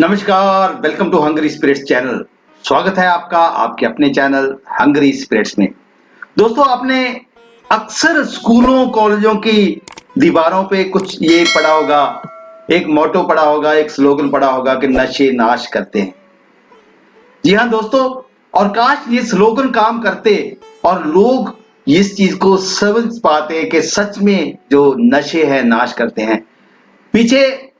नमस्कार, welcome to Hungry Spirits channel. स्वागत है आपका आपके अपने चैनल हंगरी स्पिरिट्स में। दोस्तों, आपने अक्सर स्कूलों कॉलेजों की दीवारों पे कुछ ये पढ़ा होगा, एक मोटो पढ़ा होगा, एक स्लोगन पढ़ा होगा कि नशे नाश करते हैं। जी हाँ दोस्तों, और काश ये स्लोगन काम करते और लोग इस चीज को समझ पाते कि सच में जो नशे हैं नाश करते हैं। पीछे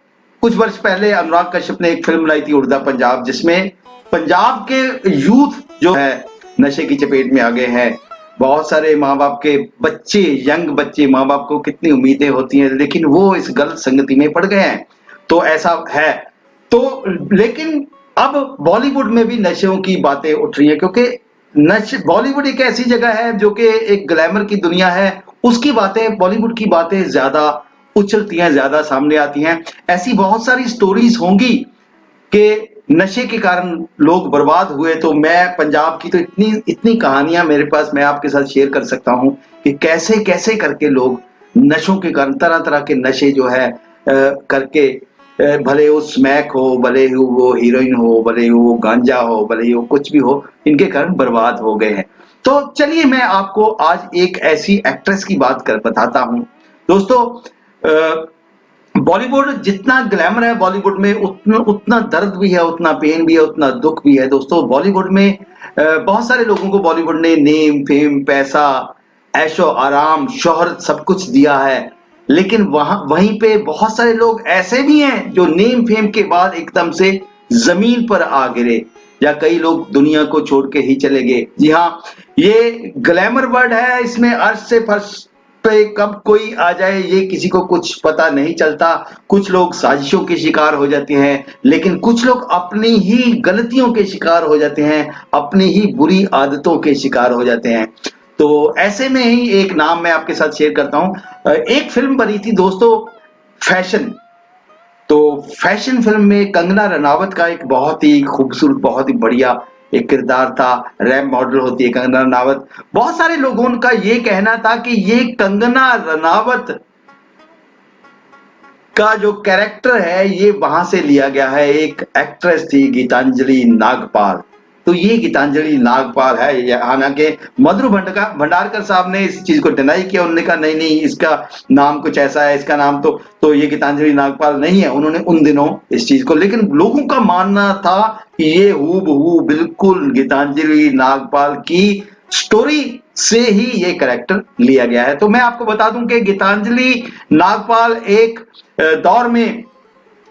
कुछ वर्ष पहले अनुराग कश्यप ने एक फिल्म लाई थी उड़दा पंजाब, जिसमें पंजाब के यूथ जो है नशे की चपेट में आ गए हैं। बहुत सारे माँ बाप के बच्चे, यंग बच्चे, माँ बाप को कितनी उम्मीदें होती हैं लेकिन वो इस गलत संगति में पड़ गए हैं। तो ऐसा है। तो लेकिन अब बॉलीवुड में भी नशों की बातें उठ रही है, क्योंकि बॉलीवुड एक ऐसी जगह है जो कि एक ग्लैमर की दुनिया है। उसकी बातें, बॉलीवुड की बातें ज्यादा उछलती हैं, ज्यादा सामने आती हैं। ऐसी बहुत सारी स्टोरीज होंगी कि नशे के कारण लोग बर्बाद हुए। तो मैं पंजाब की तो इतनी इतनी कहानियां मेरे पास मैं आपके साथ शेयर कर सकता हूं कि कैसे कैसे करके लोग नशों के कारण, तरह तरह के नशे जो है करके, भले वो स्मैक हो, भले ही वो हीरोइन हो, भले ही वो गांजा हो, भले ही वो कुछ भी हो, इनके कारण बर्बाद हो गए हैं। तो चलिए मैं आपको आज एक ऐसी एक्ट्रेस की बात कर बताता हूं। दोस्तों, बॉलीवुड जितना ग्लैमर है, बॉलीवुड में उतना उतना दर्द भी है, उतना पेन भी है, उतना दुख भी है। दोस्तों, बॉलीवुड में बहुत सारे लोगों को बॉलीवुड ने नेम, फेम, पैसा, ऐशो आराम, शोहरत सब कुछ दिया है। लेकिन वहीं पे बहुत सारे लोग ऐसे भी हैं जो नेम फेम के बाद एकदम से जमीन पर आ गिरे, या कई लोग दुनिया को छोड़ के ही चले गए। जी हाँ, ये ग्लैमर वर्ड है, इसमें अर्श से फर्श पे कब कोई आ जाए ये किसी को कुछ पता नहीं चलता। कुछ लोग साजिशों के शिकार हो जाते हैं, लेकिन कुछ लोग अपनी ही गलतियों के शिकार हो जाते हैं, अपनी ही बुरी आदतों के शिकार हो जाते हैं। तो ऐसे में ही एक नाम मैं आपके साथ शेयर करता हूं। एक फिल्म बनी थी दोस्तों, फैशन। तो फैशन फिल्म में कंगना रनावत का एक बहुत ही खूबसूरत, बहुत ही बढ़िया एक किरदार था। रैप मॉडल होती है कंगना रनावत। बहुत सारे लोगों का ये कहना था कि ये कंगना रनावत का जो कैरेक्टर है ये वहां से लिया गया है। एक एक्ट्रेस थी गीतांजलि नागपाल। तो ये गीतांजलि नागपाल है। हालांकि मधुर भंडारकर साहब ने इस चीज को डिनाई किया। उन्होंने कहा नहीं नहीं, इसका नाम कुछ ऐसा है, इसका नाम तो ये गीतांजलि नागपाल नहीं है। उन्होंने उन दिनों इस चीज को, लेकिन लोगों का मानना था कि ये हूबहू बिल्कुल गीतांजलि नागपाल की स्टोरी से ही ये कैरेक्टर लिया गया है। तो मैं आपको बता दूं कि गीतांजलि नागपाल एक दौर में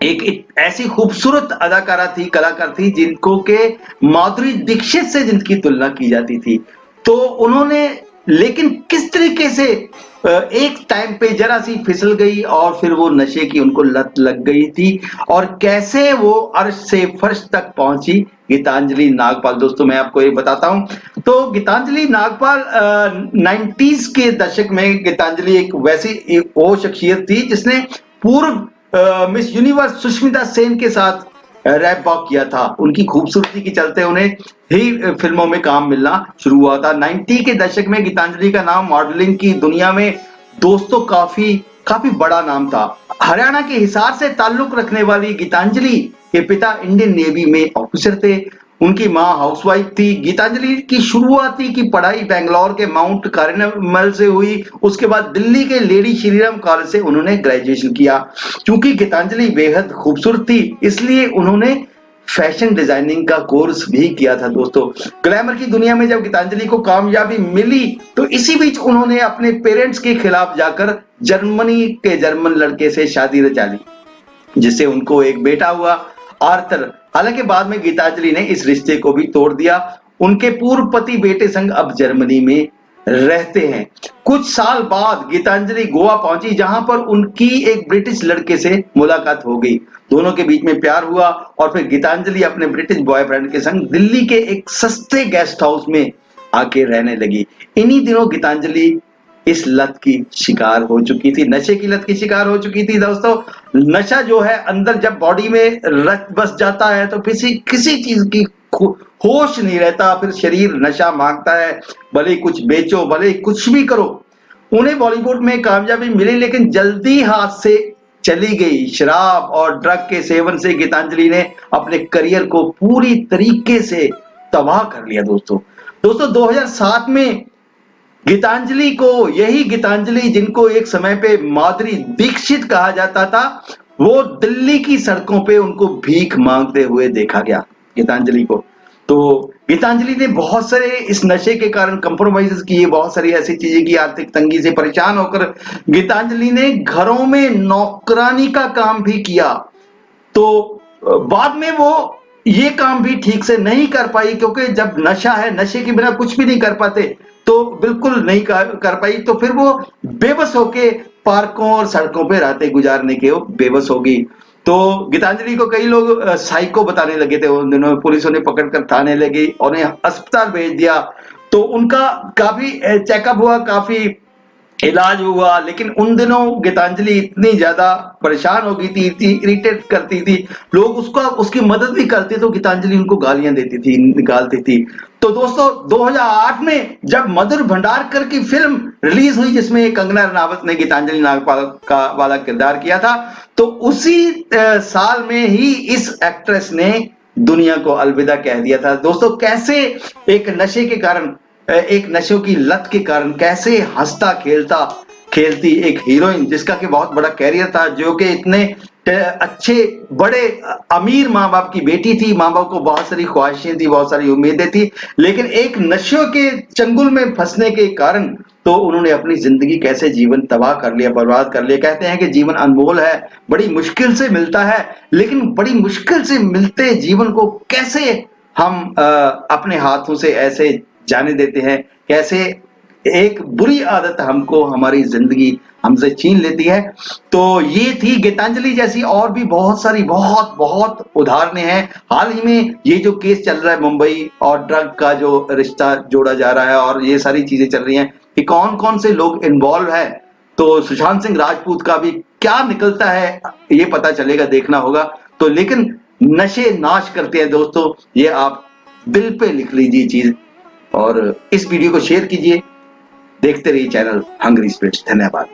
एक ऐसी खूबसूरत अदाकारा थी, कलाकार थी, जिनको के माधुरी दीक्षित से जिनकी तुलना की जाती थी। तो उन्होंने, लेकिन किस तरीके से एक टाइम पे जरा सी फिसल गई और फिर वो नशे की उनको लत लग गई थी, और कैसे वो अर्श से फर्श तक पहुंची गीतांजलि नागपाल। दोस्तों, मैं आपको ये बताता हूं। तो गीतांजलि नागपाल 90s के दशक में गीतांजलि एक वैसी वो शख्सियत थी जिसने पूर्व मिस यूनिवर्स सुष्मिता सेन के साथ रैप वॉक किया था। उनकी खूबसूरती के चलते उन्हें ही फिल्मों में काम मिलना शुरू हुआ था। 90 के दशक में गीतांजलि का नाम मॉडलिंग की दुनिया में दोस्तों काफी काफी बड़ा नाम था। हरियाणा के हिसार से ताल्लुक रखने वाली गीतांजलि के पिता इंडियन नेवी में ऑफिसर थे। उनकी मां हाउसवाइफ थी। गीतांजलि की शुरुआती की पढ़ाई बेंगलोर के माउंट कार्निवल से हुई। उसके बाद दिल्ली के लेडी श्रीराम कॉलेज से उन्होंने ग्रेजुएशन किया। क्योंकि गीतांजलि बेहद खूबसूरत थी, इसलिए उन्होंने फैशन डिजाइनिंग का कोर्स भी किया था। दोस्तों, ग्लैमर की दुनिया में जब गीतांजलि को कामयाबी मिली तो इसी बीच उन्होंने अपने पेरेंट्स के खिलाफ जाकर जर्मनी के जर्मन लड़के से शादी रचा ली, जिससे उनको एक बेटा हुआ, आर्थर। हालांकि बाद में गीतांजलि ने इस रिश्ते को भी तोड़ दिया। उनके पूर्व पति बेटे संग अब जर्मनी में रहते हैं। कुछ साल बाद गीतांजलि गोवा पहुंची, जहां पर उनकी एक ब्रिटिश लड़के से मुलाकात हो गई। दोनों के बीच में प्यार हुआ और फिर गीतांजलि अपने ब्रिटिश बॉयफ्रेंड के संग दिल्ली के एक सस्ते गेस्ट हाउस में आके रहने लगी। इन्हीं दिनों गीतांजलि इस लत की शिकार हो चुकी थी, नशे की लत की शिकार हो चुकी थी। दोस्तों, नशा जो है अंदर जब बॉडी में रक्त बस जाता है तो किसी किसी चीज की होश नहीं रहता। फिर शरीर नशा मांगता है, भले ही कुछ बेचो, भले ही कुछ भी करो। उन्हें बॉलीवुड में कामयाबी मिली, लेकिन जल्दी हाथ से चली गई। शराब और ड्रग के सेवन से गीतांजलि ने अपने करियर को पूरी तरीके से तबाह कर लिया दोस्तों। 2007 में गीतांजलि को, यही गीतांजलि जिनको एक समय पे माधुरी दीक्षित कहा जाता था, वो दिल्ली की सड़कों पे उनको भीख मांगते हुए देखा गया गीतांजलि को। तो गीतांजलि ने बहुत सारे इस नशे के कारण कंप्रोमाइज किए, बहुत सारी ऐसी चीजें की, आर्थिक तंगी से परेशान होकर गीतांजलि ने घरों में नौकरानी का काम भी किया। तो बाद में वो ये काम भी ठीक से नहीं कर पाई, क्योंकि जब नशा है, नशे के बिना कुछ भी नहीं कर पाते, तो बिल्कुल नहीं कर पाई। तो फिर वो बेबस होके पार्कों और सड़कों पे रातें गुजारने के वो बेबस हो गई। तो गीतांजलि को कई लोग साइको बताने लगे थे उन दिनों, पुलिस उन्हें पकड़कर थाने ले गई, उन्हें अस्पताल भेज दिया। तो उनका काफी चेकअप हुआ, काफी इलाज हुआ, लेकिन उन दिनों गीतांजलि इतनी ज्यादा परेशान हो गई थी, इरिटेट करती थी, लोग उसकी मदद भी करते तो गीतांजलि उनको गालियां देती थी, निकालती थी। तो दोस्तों 2008 में जब मधुर भंडारकर की फिल्म रिलीज हुई, जिसमें कंगना रनावत ने गीतांजलि नागपाल का वाला किरदार किया था, तो उसी साल में ही इस एक्ट्रेस ने दुनिया को अलविदा कह दिया था। दोस्तों कैसे एक नशे के कारण, एक नशों की लत के कारण कैसे हंसता खेलती एक हीरोइन, जिसका कि बहुत बड़ा कैरियर था, जो कि इतने अच्छे बड़े अमीर माँ बाप की बेटी थी, माँ बाप को बहुत सारी ख्वाहिशें थी, बहुत सारी उम्मीदें थी, लेकिन एक नशों के चंगुल में फंसने के कारण तो उन्होंने अपनी जिंदगी कैसे जीवन तबाह कर लिया, बर्बाद कर लिया। कहते हैं कि जीवन अनमोल है, बड़ी मुश्किल से मिलता है, लेकिन बड़ी मुश्किल से मिलते जीवन को कैसे हम अपने हाथों से ऐसे जाने देते हैं, कैसे एक बुरी आदत हमको हमारी जिंदगी हमसे छीन लेती है। तो ये थी गीतांजलि जैसी और भी बहुत सारी बहुत बहुत उदाहरणें हैं। हाल ही में ये जो केस चल रहा है मुंबई और ड्रग का जो रिश्ता जोड़ा जा रहा है और ये सारी चीजें चल रही हैं कि कौन कौन से लोग इन्वॉल्व है, तो सुशांत सिंह राजपूत का भी क्या निकलता है ये पता चलेगा, देखना होगा। तो लेकिन नशे नाश करते हैं दोस्तों, ये आप दिल पे लिख लीजिए चीज, और इस वीडियो को शेयर कीजिए। देखते रहिए चैनल हंग्री स्पिरिट्स। धन्यवाद।